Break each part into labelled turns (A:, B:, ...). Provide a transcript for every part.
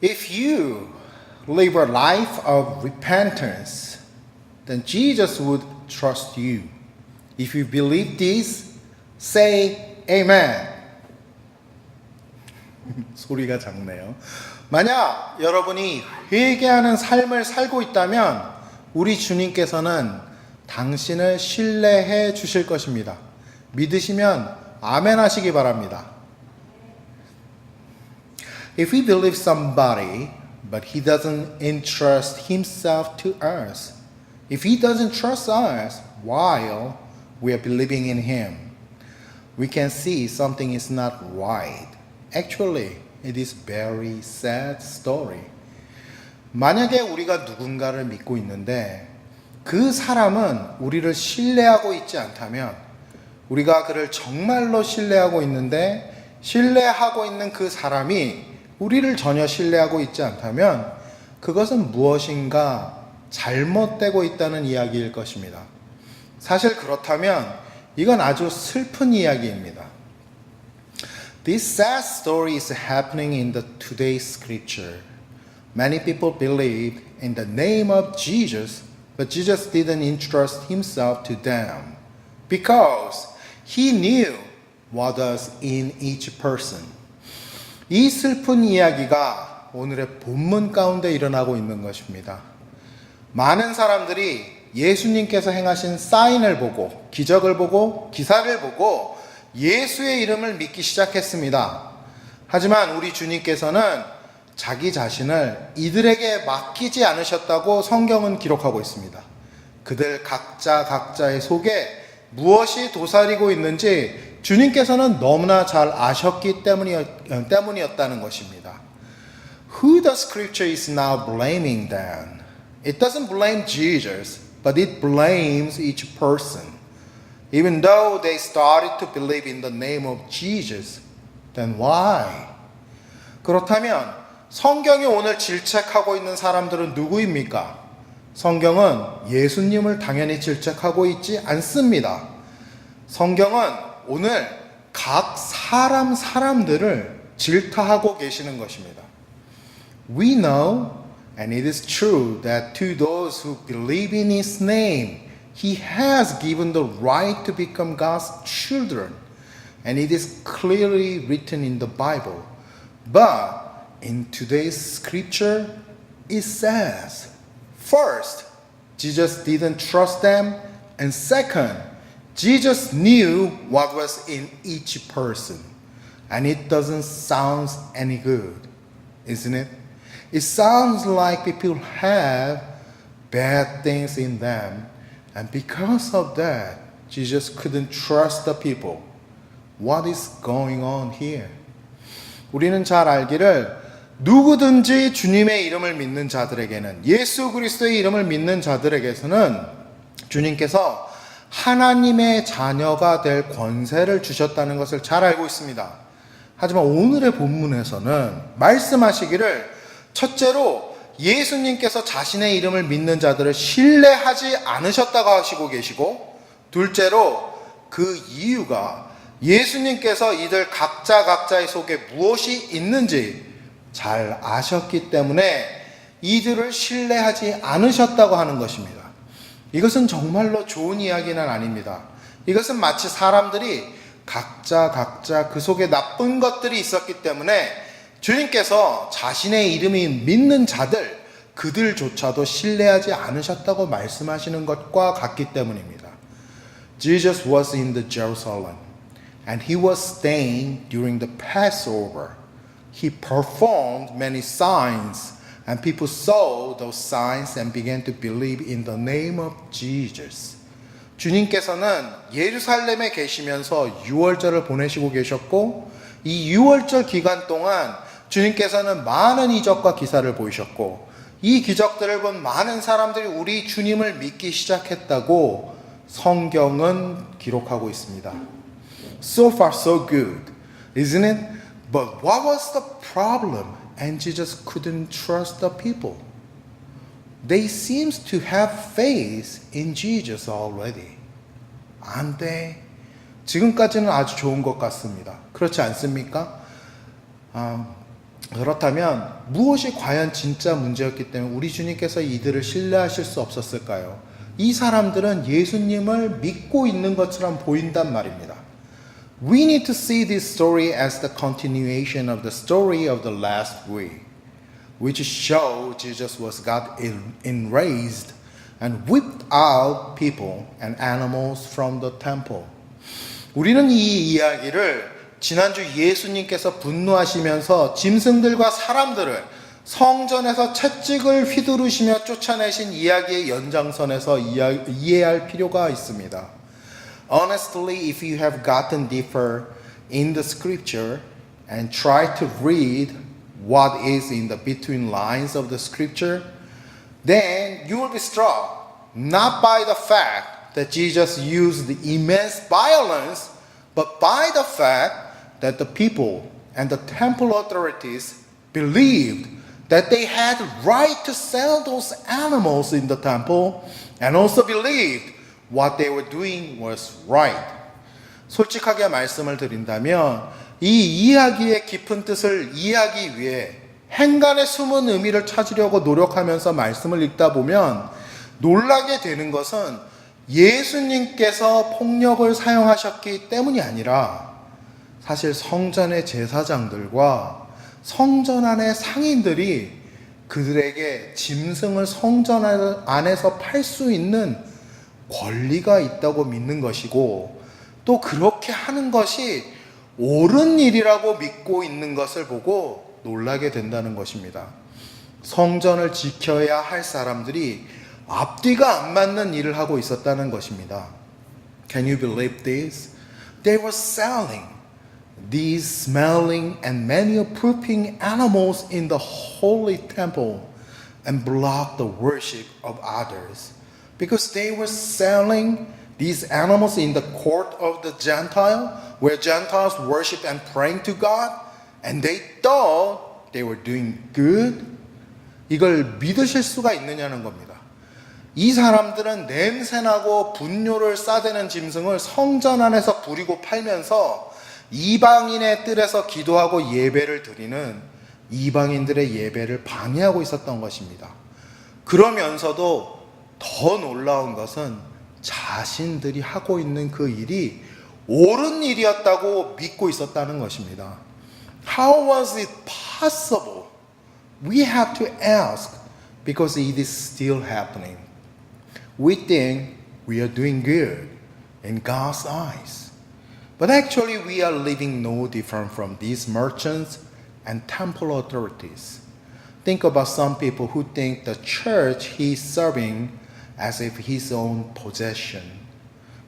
A: If you live a life of repentance, then Jesus would trust you. If you believe this, say Amen. 소리가 작네요. 만약 여러분이 회개하는 삶을 살고 있다면 우리 주님께서는 당신을 신뢰해 주실 것입니다. 믿으시면 아멘 하시기 바랍니다. If we believe somebody, but he doesn't entrust himself to us, if he doesn't trust us while we are believing in him, we can see something is not right. Actually, it is very sad story. 만약에 우리가 누군가를 믿고 있는데 그 사람은 우리를 신뢰하고 있지 않다면, 우리가 그를 정말로 신뢰하고 있는데 신뢰하고 있는 그 사람이 우리를 전혀 신뢰하고 있지 않다면 그것은 무엇인가 잘못되고 있다는 이야기일 것입니다. 사실 그렇다면 이건 아주 슬픈 이야기입니다. This sad story is happening in the today's scripture. Many people believed in the name of Jesus, but Jesus didn't entrust himself to them because he knew what was in each person. 이 슬픈 이야기가 오늘의 본문 가운데 일어나고 있는 것입니다. 많은 사람들이 예수님께서 행하신 사인을 보고, 기적을 보고, 기사를 보고 예수의 이름을 믿기 시작했습니다. 하지만 우리 주님께서는 자기 자신을 이들에게 맡기지 않으셨다고 성경은 기록하고 있습니다. 그들 각자의 속에 무엇이 도사리고 있는지 주님께서는 너무나 잘 아셨기 때문이었다는 것입니다. Who the scripture is now blaming then? It doesn't blame Jesus, but it blames each person. Even though they started to believe in the name of Jesus, then why? 그렇다면 성경이 오늘 질책하고 있는 사람들은 누구입니까? 성경은 예수님을 당연히 질책하고 있지 않습니다. 성경은 오늘 각 사람들을 질타하고 계시는 것입니다. We know, and it is true, that to those who believe in His name, He has given the right to become God's children. And it is clearly written in the Bible. But in today's scripture, it says, first, Jesus didn't trust them. And second, Jesus knew what was in each person. And it doesn't sound any good, isn't it? It sounds like people have bad things in them. And because of that, Jesus couldn't trust the people. What is going on here? 우리는 잘 알기를 누구든지 주님의 이름을 믿는 자들에게는, 예수 그리스도의 이름을 믿는 자들에게서는 주님께서 하나님의 자녀가 될 권세를 주셨다는 것을 잘 알고 있습니다. 하지만 오늘의 본문에서는 말씀하시기를 첫째로 예수님께서 자신의 이름을 믿는 자들을 신뢰하지 않으셨다고 하시고 계시고, 둘째로 그 이유가 예수님께서 이들 각자의 속에 무엇이 있는지 잘 아셨기 때문에 이들을 신뢰하지 않으셨다고 하는 것입니다. 이것은 정말로 좋은 이야기는 아닙니다. 이것은 마치 사람들이 각자 그 속에 나쁜 것들이 있었기 때문에 주님께서 자신의 이름이 믿는 자들, 그들조차도 신뢰하지 않으셨다고 말씀하시는 것과 같기 때문입니다. Jesus was in the Jerusalem and he was staying during the Passover. He performed many signs and people saw those signs and began to believe in the name of Jesus. 주님께서는 예루살렘에 계시면서 유월절을 보내시고 계셨고, 이 유월절 기간 동안 주님께서는 많은 이적과 기사를 보이셨고, 이 기적들을 본 많은 사람들이 우리 주님을 믿기 시작했다고 성경은 기록하고 있습니다. So far so good, isn't it? But what was the problem? And Jesus couldn't trust the people. They seems to have faith in Jesus already. 안 돼. 지금까지는 아주 좋은 것 같습니다. 그렇지 않습니까? 그렇다면 무엇이 과연 진짜 문제였기 때문에 우리 주님께서 이들을 신뢰하실 수 없었을까요? 이 사람들은 예수님을 믿고 있는 것처럼 보인단 말입니다. We need to see this story as the continuation of the story of the last week, which show Jesus was God enraged and whipped out people and animals from the temple. 우리는 이 이야기를 지난주 예수님께서 분노하시면서 짐승들과 사람들을 성전에서 채찍을 휘두르시며 쫓아내신 이야기의 연장선에서 이해할 필요가 있습니다. Honestly, if you have gotten deeper in the scripture and try to read what is in the between lines of the scripture, then you will be struck not by the fact that Jesus used immense violence, but by the fact that the people and the temple authorities believed that they had right to sell those animals in the temple and also believed what they were doing was right. 솔직하게 말씀을 드린다면 이 이야기의 깊은 뜻을 이해하기 위해 행간의 숨은 의미를 찾으려고 노력하면서 말씀을 읽다 보면 놀라게 되는 것은 예수님께서 폭력을 사용하셨기 때문이 아니라 사실 성전의 제사장들과 성전 안의 상인들이 그들에게 짐승을 성전 안에서 팔 수 있는 권리가 있다고 믿는 것이고 또 그렇게 하는 것이 옳은 일이라고 믿고 있는 것을 보고 놀라게 된다는 것입니다. 성전을 지켜야 할 사람들이 앞뒤가 안 맞는 일을 하고 있었다는 것입니다. Can you believe this? They were selling these smelling and many-approving animals in the holy temple and blocked the worship of others because they were selling these animals in the court of the Gentile where Gentiles worship and praying to God and they thought they were doing good. 이걸 믿으실 수가 있느냐는 겁니다. 이 사람들은 냄새나고 분뇨를 싸대는 짐승을 성전 안에서 부리고 팔면서 이방인의 뜰에서 기도하고 예배를 드리는 이방인들의 예배를 방해하고 있었던 것입니다. 그러면서도 더 놀라운 것은 자신들이 하고 있는 그 일이 옳은 일이었다고 믿고 있었다는 것입니다. How was it possible? We have to ask because it is still happening. We think we are doing good in God's eyes. But actually we are living no different from these merchants and temple authorities. Think about some people who think the church he is serving as if his own possession.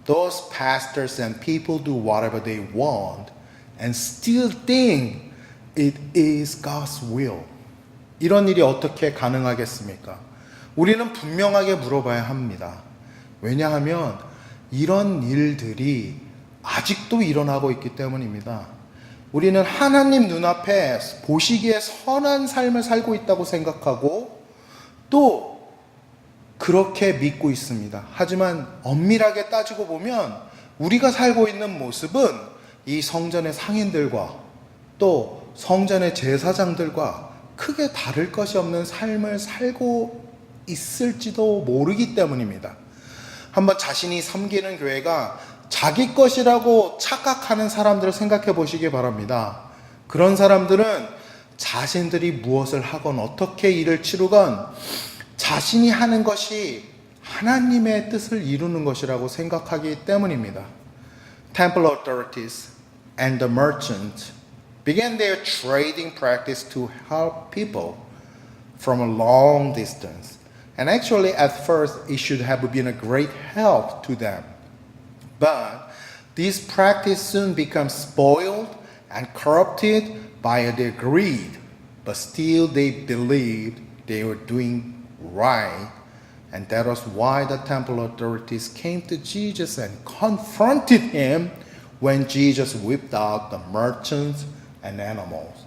A: Those pastors and people do whatever they want and still think it is God's will. 이런 일이 어떻게 가능하겠습니까? 우리는 분명하게 물어봐야 합니다. 왜냐하면 이런 일들이 아직도 일어나고 있기 때문입니다. 우리는 하나님 눈앞에 보시기에 선한 삶을 살고 있다고 생각하고 또 그렇게 믿고 있습니다. 하지만 엄밀하게 따지고 보면 우리가 살고 있는 모습은 이 성전의 상인들과 또 성전의 제사장들과 크게 다를 것이 없는 삶을 살고 있을지도 모르기 때문입니다. 한번 자신이 섬기는 교회가 자기 것이라고 착각하는 사람들을 생각해 보시기 바랍니다. 그런 사람들은 자신들이 무엇을 하건 어떻게 일을 치르건 자신이 하는 것이 하나님의 뜻을 이루는 것이라고 생각하기 때문입니다. Temple authorities and the merchants began their trading practice to help people from a long distance. And actually at first it should have been a great help to them. But this practice soon becomes spoiled and corrupted by their greed. But still they believed they were doing right. And that was why the temple authorities came to Jesus and confronted him when Jesus whipped out the merchants and animals.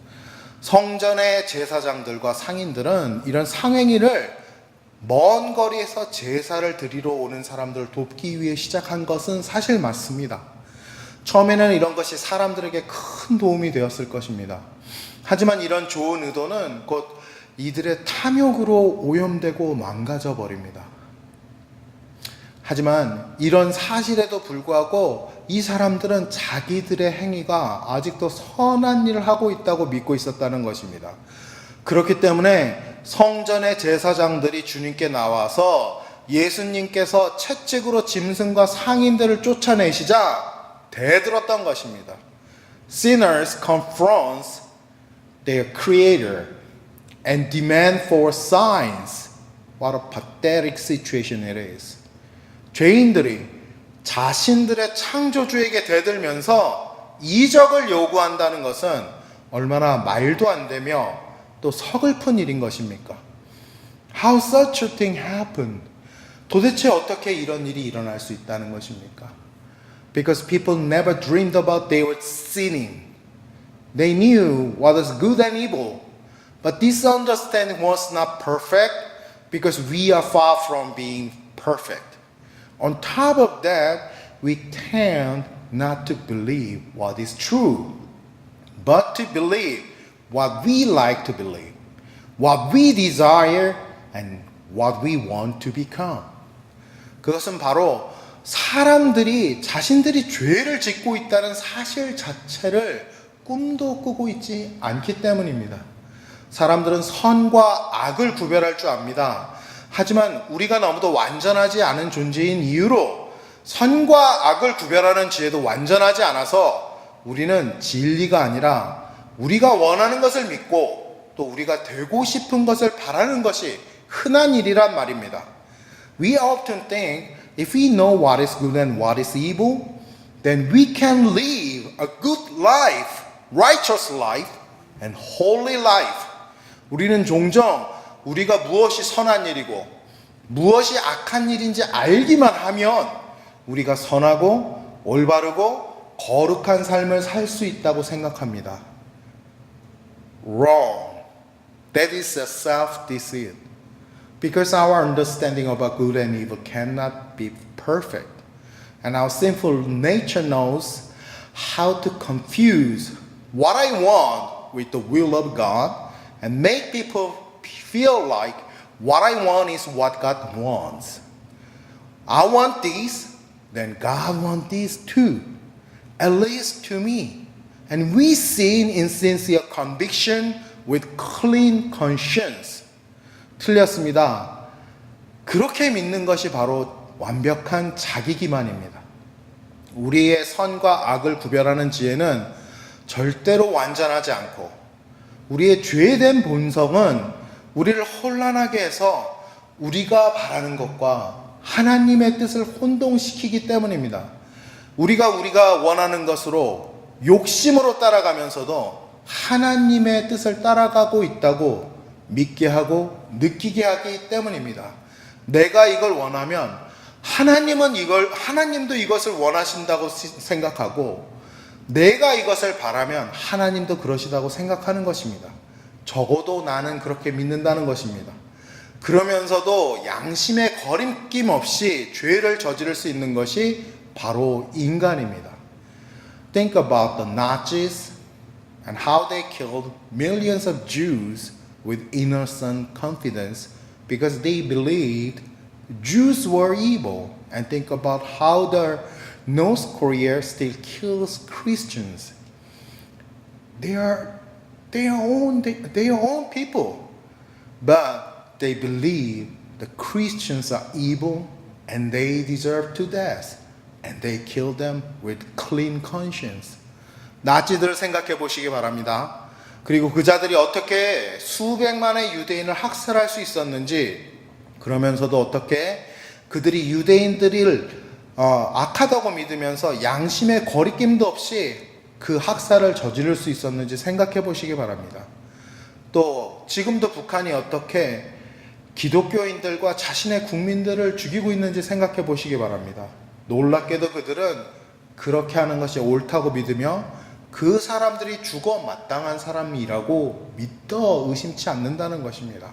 A: 성전의 제사장들과 상인들은 이런 상행위를 먼 거리에서 제사를 드리러 오는 사람들을 돕기 위해 시작한 것은 사실 맞습니다. 처음에는 이런 것이 사람들에게 큰 도움이 되었을 것입니다. 하지만 이런 좋은 의도는 곧 이들의 탐욕으로 오염되고 망가져 버립니다. 하지만 이런 사실에도 불구하고 이 사람들은 자기들의 행위가 아직도 선한 일을 하고 있다고 믿고 있었다는 것입니다. 그렇기 때문에 성전의 제사장들이 주님께 나와서 예수님께서 채찍으로 짐승과 상인들을 쫓아내시자 대들었던 것입니다. Sinners confronts their creator and demand for signs. What a pathetic situation it is. 죄인들이 자신들의 창조주에게 대들면서 이적을 요구한다는 것은 얼마나 말도 안 되며 또 서글픈 일인 것입니까? How such a thing happened? 도대체 어떻게 이런 일이 일어날 수 있다는 것입니까? Because people never dreamed about they were sinning. They knew what was good and evil. But this understanding was not perfect because we are far from being perfect. On top of that, we tend not to believe what is true, but to believe what we like to believe, what we desire, and what we want to become. 그것은 바로 사람들이 자신들이 죄를 짓고 있다는 사실 자체를 꿈도 꾸고 있지 않기 때문입니다. 사람들은 선과 악을 구별할 줄 압니다. 하지만 우리가 너무도 완전하지 않은 존재인 이유로 선과 악을 구별하는 지혜도 완전하지 않아서 우리는 진리가 아니라 우리가 원하는 것을 믿고 또 우리가 되고 싶은 것을 바라는 것이 흔한 일이란 말입니다. We often think if we know what is good and what is evil, then we can live a good life, righteous life, and holy life. 우리는 종종 우리가 무엇이 선한 일이고 무엇이 악한 일인지 알기만 하면 우리가 선하고 올바르고 거룩한 삶을 살 수 있다고 생각합니다. Wrong. That is a self-deceit. Because our understanding about good and evil cannot be perfect. And our sinful nature knows how to confuse what I want with the will of God and make people feel like what I want is what God wants. I want this, then God wants this too, at least to me. And we sin in sincere conviction with clean conscience. 틀렸습니다. 그렇게 믿는 것이 바로 완벽한 자기 기만입니다. 우리의 선과 악을 구별하는 지혜는 절대로 완전하지 않고 우리의 죄된 본성은 우리를 혼란하게 해서 우리가 바라는 것과 하나님의 뜻을 혼동시키기 때문입니다. 우리가 원하는 것으로 욕심으로 따라가면서도 하나님의 뜻을 따라가고 있다고 믿게 하고 느끼게 하기 때문입니다. 내가 이걸 원하면 하나님도 이것을 원하신다고 생각하고 내가 이것을 바라면 하나님도 그러시다고 생각하는 것입니다. 적어도 나는 그렇게 믿는다는 것입니다. 그러면서도 양심의 거림낌 없이 죄를 저지를 수 있는 것이 바로 인간입니다. Think about the Nazis and how they killed millions of Jews with innocent confidence because they believed Jews were evil. And think about how the North Korea still kills Christians. They are own people, but they believe the Christians are evil and they deserve to death, and they kill them with clean conscience. 나치들을 생각해 보시기 바랍니다. 그리고 그 자들이 어떻게 수백만의 유대인을 학살할 수 있었는지, 그러면서도 어떻게 그들이 유대인들을 악하다고 믿으면서 양심의 거리낌도 없이 그 학살을 저지를 수 있었는지 생각해 보시기 바랍니다. 또 지금도 북한이 어떻게 기독교인들과 자신의 국민들을 죽이고 있는지 생각해 보시기 바랍니다. 놀랍게도 그들은 그렇게 하는 것이 옳다고 믿으며 그 사람들이 죽어 마땅한 사람이라고 믿어 의심치 않는다는 것입니다.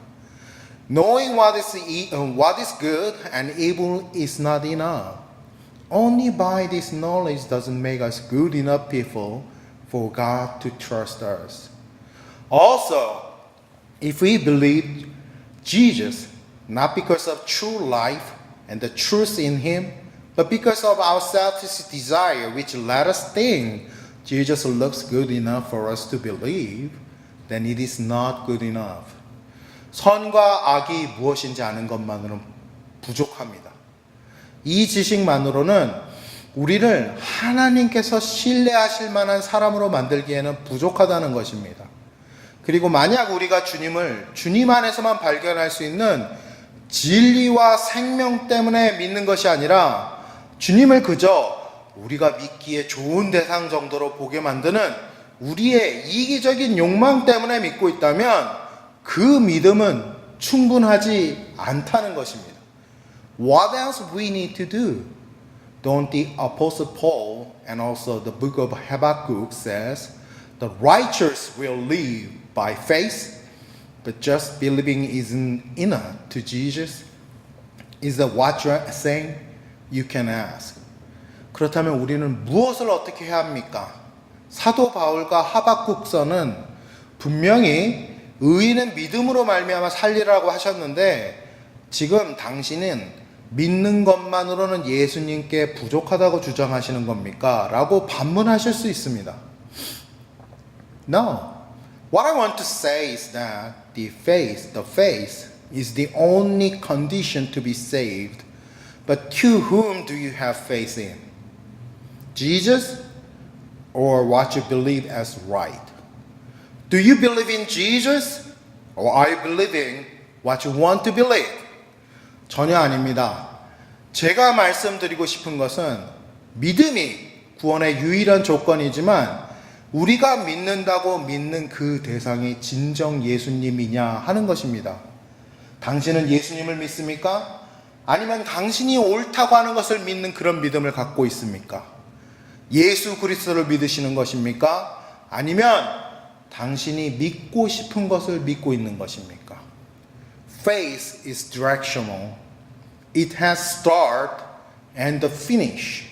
A: Knowing what is good and evil is not enough. Only by this knowledge doesn't make us good enough people for God to trust us. Also, if we believe Jesus, not because of true life and the truth in Him, but because of our selfish desire, which let us think Jesus looks good enough for us to believe, then it is not good enough. 선과 악이 무엇인지 아는 것만으로는 부족합니다. 이 지식만으로는 우리를 하나님께서 신뢰하실 만한 사람으로 만들기에는 부족하다는 것입니다. 그리고 만약 우리가 주님을 주님 안에서만 발견할 수 있는 진리와 생명 때문에 믿는 것이 아니라 주님을 그저 우리가 믿기에 좋은 대상 정도로 보게 만드는 우리의 이기적인 욕망 때문에 믿고 있다면 그 믿음은 충분하지 않다는 것입니다. What else we need to do? Don't the Apostle Paul and also the book of Habakkuk says, the righteous will live by faith, but just believing isn't enough to Jesus? Is that what you're saying? You can ask. 그렇다면 우리는 무엇을 어떻게 해야 합니까? 사도 바울과 하박국서는 분명히 의인은 믿음으로 말미암아 살리라고 하셨는데 지금 당신은 믿는 것만으로는 예수님께 부족하다고 주장하시는 겁니까? 라고 반문하실 수 있습니다. No. What I want to say is that the faith is the only condition to be saved. But to whom do you have faith in? Jesus or what you believe as right? Do you believe in Jesus or are you believing what you want to believe? 전혀 아닙니다. 제가 말씀드리고 싶은 것은 믿음이 구원의 유일한 조건이지만 우리가 믿는다고 믿는 그 대상이 진정 예수님이냐 하는 것입니다. 당신은 예수님을 믿습니까? 아니면 당신이 옳다고 하는 것을 믿는 그런 믿음을 갖고 있습니까? 예수 그리스도를 믿으시는 것입니까? 아니면 당신이 믿고 싶은 것을 믿고 있는 것입니까? Faith is directional. It has start and the finish.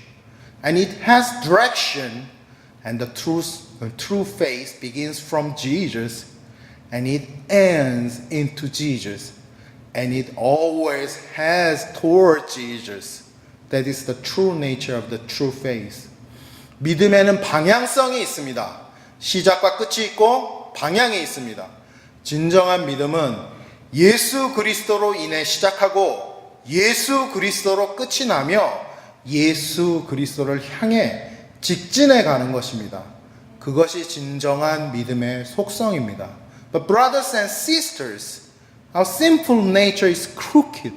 A: And it has direction and the true faith begins from Jesus and it ends into Jesus. And it always has toward Jesus. That is the true nature of the true faith. 믿음에는 방향성이 있습니다. 시작과 끝이 있고 방향이 있습니다. 진정한 믿음은 예수 그리스도로 인해 시작하고 예수 그리스도로 끝이 나며 예수 그리스도를 향해 직진해 가는 것입니다. 그것이 진정한 믿음의 속성입니다. But brothers and sisters, our sinful nature is crooked.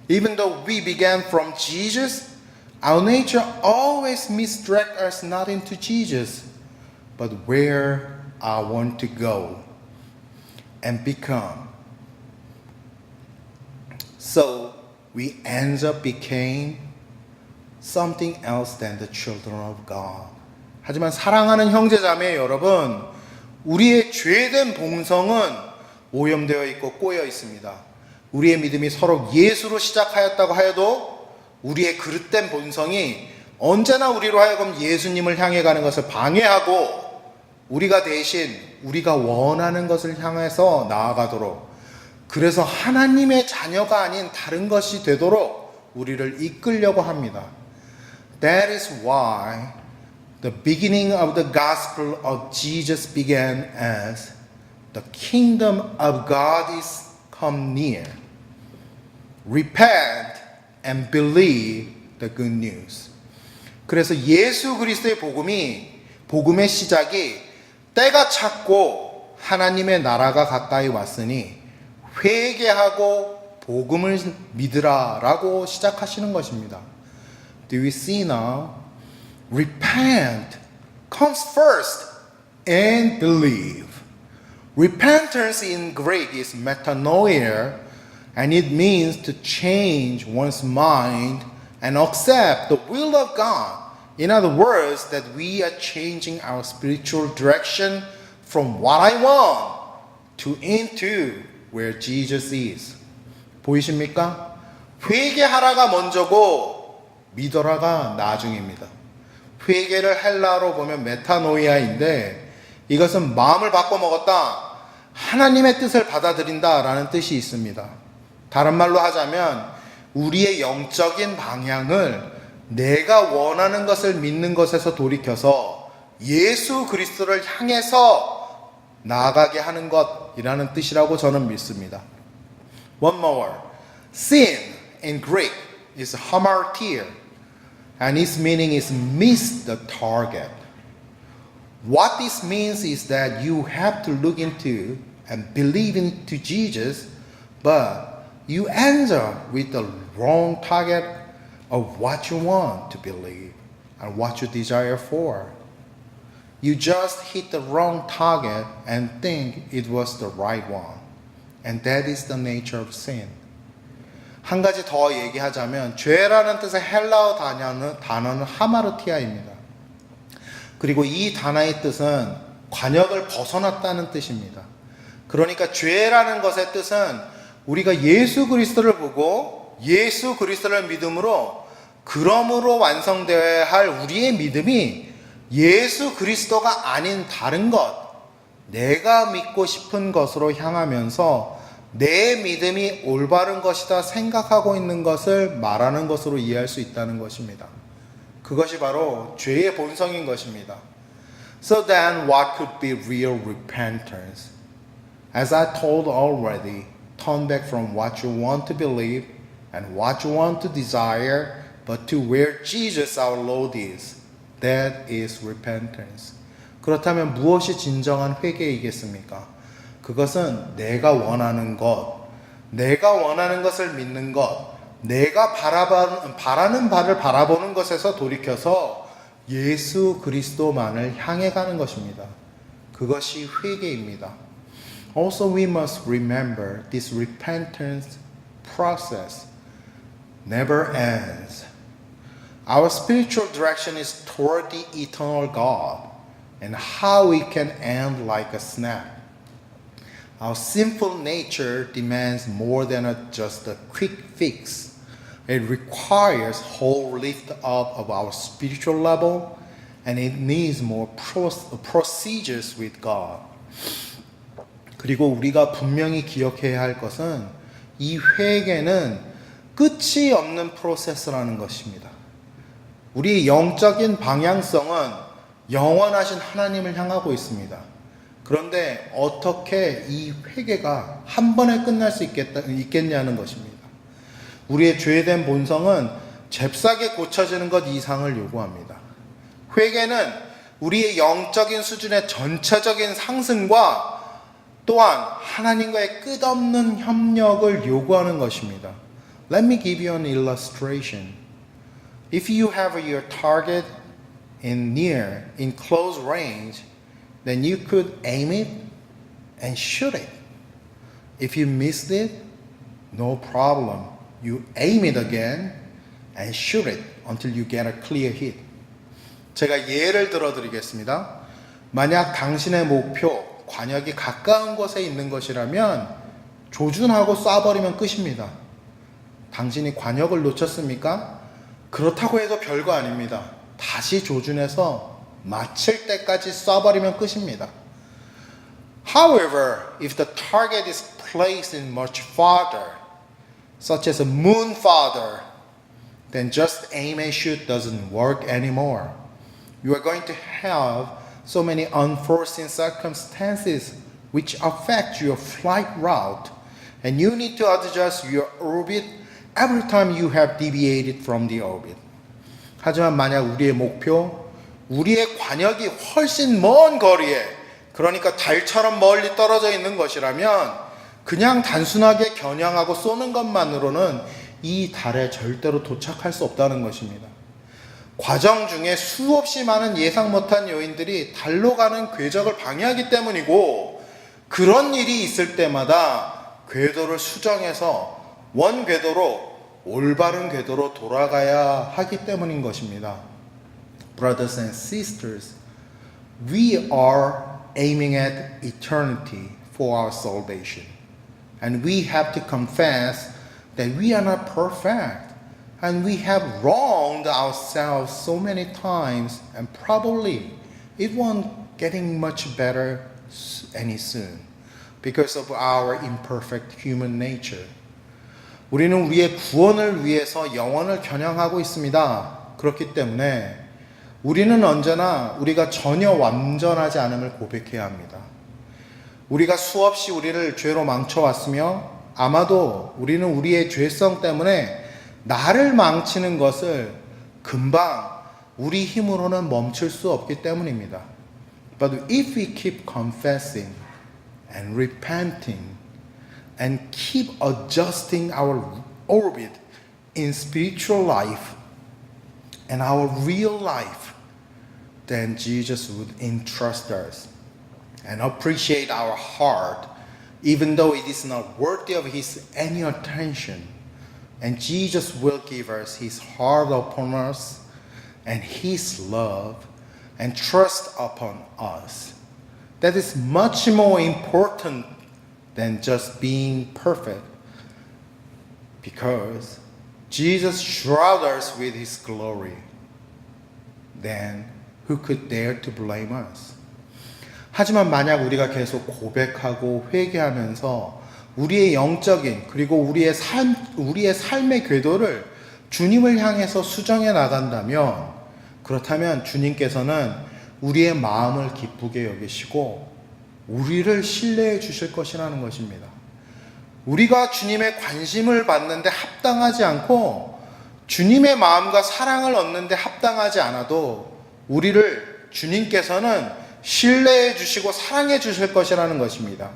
A: Even though we began from Jesus, our nature always misdirects us not into Jesus, but where I want to go and become. So we end up became something else than the children of God. 하지만 사랑하는 형제자매 여러분, 우리의 죄된 본성은 오염되어 있고 꼬여 있습니다. 우리의 믿음이 서로 예수로 시작하였다고 하여도 우리의 그릇된 본성이 언제나 우리로 하여금 예수님을 향해 가는 것을 방해하고 우리가 대신 우리가 원하는 것을 향해서 나아가도록, 그래서 하나님의 자녀가 아닌 다른 것이 되도록 우리를 이끌려고 합니다. That is why the beginning of the gospel of Jesus began as the kingdom of God is come near. Repent and believe the good news. 그래서 예수 그리스도의 복음의 시작이 때가 찼고 하나님의 나라가 가까이 왔으니 회개하고 복음을 믿으라라고 시작하시는 것입니다. Do we see now? Repent comes first and believe. Repentance in Greek is metanoia, and it means to change one's mind and accept the will of God. In other words, that we are changing our spiritual direction from what I want to into where Jesus is. 보이십니까? 회개하라가 먼저고 믿어라가 나중입니다. 회개를 헬라어로 보면 메타노이아인데 이것은 마음을 바꿔 먹었다. 하나님의 뜻을 받아들인다 라는 뜻이 있습니다. 다른 말로 하자면 우리의 영적인 방향을 내가 원하는 것을 믿는 것에서 돌이켜서 예수 그리스도를 향해서 나아가게 하는 것이라는 뜻이라고 저는 믿습니다. One more. Sin in Greek is hamartia, and its meaning is miss the target. What this means is that you have to look into and believe into Jesus, but you end up with the wrong target of what you want to believe and what you desire for. You just hit the wrong target and think it was the right one. And that is the nature of sin. 한 가지 더 얘기하자면 죄라는 뜻의 헬라어 단어는 하마르티아입니다. 그리고 이 단어의 뜻은 관역을 벗어났다는 뜻입니다. 그러니까 죄라는 것의 뜻은 우리가 예수 그리스도를 보고 예수 그리스도를 믿음으로 그러므로 완성되어야 할 우리의 믿음이 예수 그리스도가 아닌 다른 것, 내가 믿고 싶은 것으로 향하면서 내 믿음이 올바른 것이다 생각하고 있는 것을 말하는 것으로 이해할 수 있다는 것입니다. 그것이 바로 죄의 본성인 것입니다. So then what could be real repentance? As I told already, turn back from what you want to believe and what you want to desire, but to where Jesus our Lord is. That is repentance. 그렇다면 무엇이 진정한 회개이겠습니까? 그것은 내가 원하는 것, 내가 원하는 것을 믿는 것, 내가 바라는 바를 바라보는 것에서 돌이켜서 예수 그리스도만을 향해 가는 것입니다. 그것이 회개입니다. Also we must remember this repentance process never ends. Our spiritual direction is toward the eternal God, and how it can end like a snap. Our sinful nature demands more than just a quick fix. It requires whole lift up of our spiritual level, and it needs more procedures with God. 그리고 우리가 분명히 기억해야 할 것은 이 회개는 끝이 없는 프로세스라는 것입니다. 우리의 영적인 방향성은 영원하신 하나님을 향하고 있습니다. 그런데 어떻게 이 회개가 한 번에 끝날 수 있겠냐는 것입니다. 우리의 죄된 본성은 잽싸게 고쳐지는 것 이상을 요구합니다. 회개는 우리의 영적인 수준의 전체적인 상승과 또한 하나님과의 끝없는 협력을 요구하는 것입니다. Let me give you an illustration. If you have your target in close range, then you could aim it and shoot it. If you missed it, no problem. You aim it again and shoot it until you get a clear hit. 제가 예를 들어 드리겠습니다. 만약 당신의 목표, 관역이 가까운 곳에 있는 것이라면 조준하고 쏴버리면 끝입니다. 당신이 관역을 놓쳤습니까? 그렇다고 해도 별거 아닙니다. 다시 조준해서 맞힐 때까지 쏴버리면 끝입니다. However, if the target is placed in much farther, such as a moon farther, then just aim and shoot doesn't work anymore. You are going to have so many unforeseen circumstances which affect your flight route, and you need to adjust your orbit every time you have deviated from the orbit. 하지만 만약 우리의 목표, 우리의 관역이 훨씬 먼 거리에, 그러니까 달처럼 멀리 떨어져 있는 것이라면 그냥 단순하게 겨냥하고 쏘는 것만으로는 이 달에 절대로 도착할 수 없다는 것입니다. 과정 중에 수없이 많은 예상 못한 요인들이 달로 가는 궤적을 방해하기 때문이고, 그런 일이 있을 때마다 궤도를 수정해서 원 궤도로 올바른 궤도로 돌아가야 하기 때문인 것입니다. Brothers and sisters, we are aiming at eternity for our salvation. And we have to confess that we are not perfect. And we have wronged ourselves so many times, and probably it won't getting much better any soon because of our imperfect human nature. 우리는 우리의 구원을 위해서 영원을 겨냥하고 있습니다. 그렇기 때문에 우리는 언제나 우리가 전혀 완전하지 않음을 고백해야 합니다. 우리가 수없이 우리를 죄로 망쳐왔으며 아마도 우리는 우리의 죄성 때문에 나를 망치는 것을 금방 우리 힘으로는 멈출 수 없기 때문입니다. But if we keep confessing and repenting and keep adjusting our orbit in spiritual life and our real life, then Jesus would entrust us and appreciate our heart even though it is not worthy of His any attention. And Jesus will give us His heart upon us and His love and trust upon us. That is much more important than just being perfect, because Jesus shrouds us with His glory. Then who could dare to blame us? 하지만 만약 우리가 계속 고백하고 회개하면서 우리의 영적인 그리고 우리의 삶의 궤도를 주님을 향해서 수정해 나간다면, 그렇다면 주님께서는 우리의 마음을 기쁘게 여기시고 우리를 신뢰해 주실 것이라는 것입니다. 우리가 주님의 관심을 받는데 합당하지 않고 주님의 마음과 사랑을 얻는데 합당하지 않아도 우리를 주님께서는 신뢰해 주시고 사랑해 주실 것이라는 것입니다.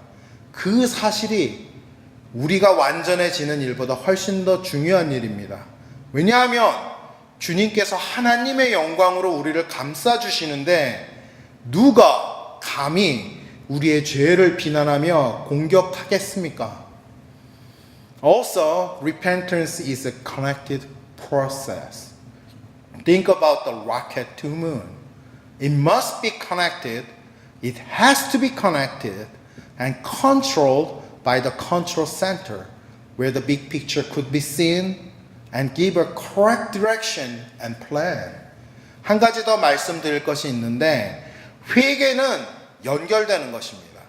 A: 그 사실이 우리가 완전해지는 일보다 훨씬 더 중요한 일입니다. 왜냐하면 주님께서 하나님의 영광으로 우리를 감싸주시는데 누가 감히 우리의 죄를 비난하며 공격하겠습니까? Also, repentance is a connected process. Think about the rocket to moon. It must be connected, it has to be connected and controlled by the control center where the big picture could be seen and give a correct direction and plan. 한 가지 더 말씀드릴 것이 있는데, 회계는 연결되는 것입니다.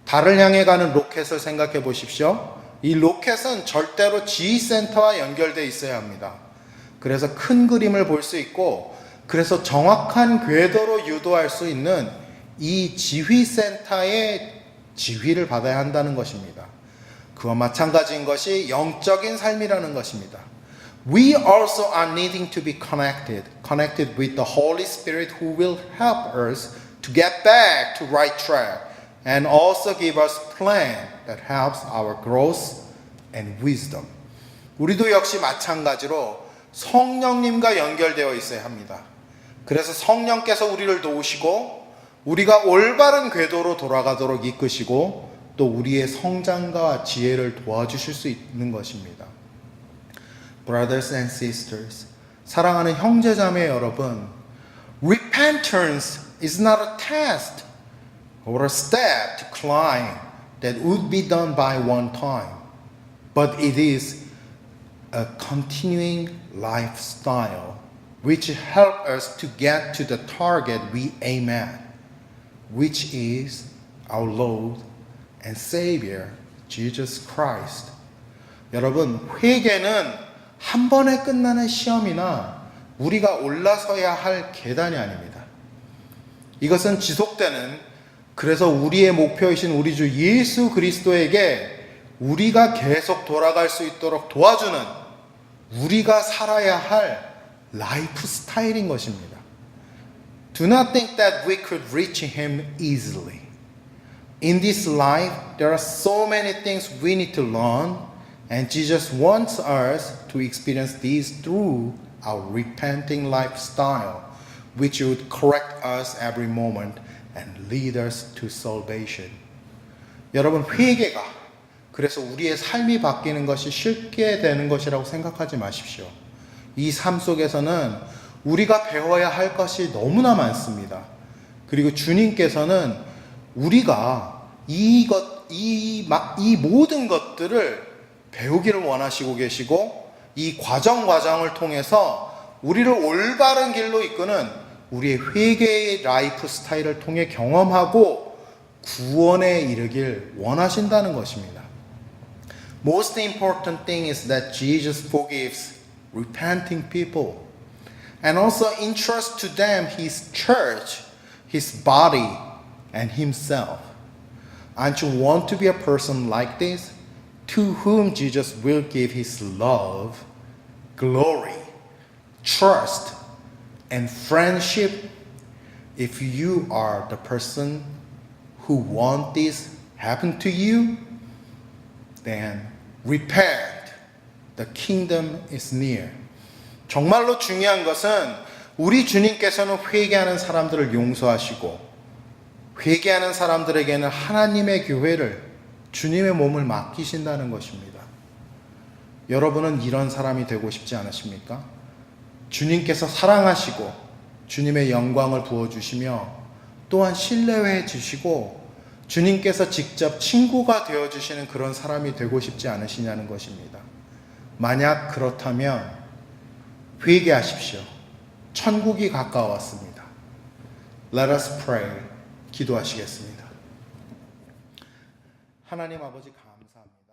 A: 달을 향해 가는 로켓을 생각해 보십시오. 이 로켓은 절대로 지휘센터와 연결되어 있어야 합니다. 그래서 큰 그림을 볼 수 있고, 그래서 정확한 궤도로 유도할 수 있는 이 지휘센터의 지휘를 받아야 한다는 것입니다. 그와 마찬가지인 것이 영적인 삶이라는 것입니다. We also are needing to be connected with the Holy Spirit who will help us to get back to right track and also give us plan that helps our growth and wisdom. 우리도 역시 마찬가지로 성령님과 연결되어 있어야 합니다. 그래서 성령께서 우리를 도우시고 우리가 올바른 궤도로 돌아가도록 이끄시고 또 우리의 성장과 지혜를 도와주실 수 있는 것입니다. Brothers and sisters, 사랑하는 형제자매 여러분, repentance is not a test or a step to climb that would be done by one time, but it is a continuing lifestyle which helps us to get to the target we aim at, which is our Lord and Savior, Jesus Christ. 여러분, 회개는 한 번에 끝나는 시험이나 우리가 올라서야 할 계단이 아닙니다. 이것은 지속되는, 그래서 우리의 목표이신 우리 주 예수 그리스도에게 우리가 계속 돌아갈 수 있도록 도와주는 우리가 살아야 할 라이프 스타일인 것입니다. Do not think that we could reach Him easily. In this life, there are so many things we need to learn, and Jesus wants us to experience these through our repenting lifestyle, which would correct us every moment and lead us to salvation. 여러분, 회개가 그래서 우리의 삶이 바뀌는 것이 쉽게 되는 것이라고 생각하지 마십시오. 이 삶 속에서는 우리가 배워야 할 것이 너무나 많습니다. 그리고 주님께서는 우리가 이 모든 것들을 배우기를 원하시고 계시고 이 과정을 통해서 우리를 올바른 길로 이끄는 우리의 회개의 라이프 스타일을 통해 경험하고 구원에 이르길 원하신다는 것입니다. Most important thing is that Jesus forgives repenting people and also entrusts to them his church, his body, and himself. Aren't you want to be a person like this, to whom Jesus will give his love, glory, trust, and friendship? If you are the person who want this happen to you, then repent. The kingdom is near. 정말로 중요한 것은 우리 주님께서는 회개하는 사람들을 용서하시고 회개하는 사람들에게는 하나님의 교회를 주님의 몸을 맡기신다는 것입니다. 여러분은 이런 사람이 되고 싶지 않으십니까? 주님께서 사랑하시고 주님의 영광을 부어주시며 또한 신뢰해 주시고 주님께서 직접 친구가 되어주시는 그런 사람이 되고 싶지 않으시냐는 것입니다. 만약 그렇다면 회개하십시오. 천국이 가까웠습니다. Let us pray. 기도하시겠습니다. 하나님 아버지 감사합니다.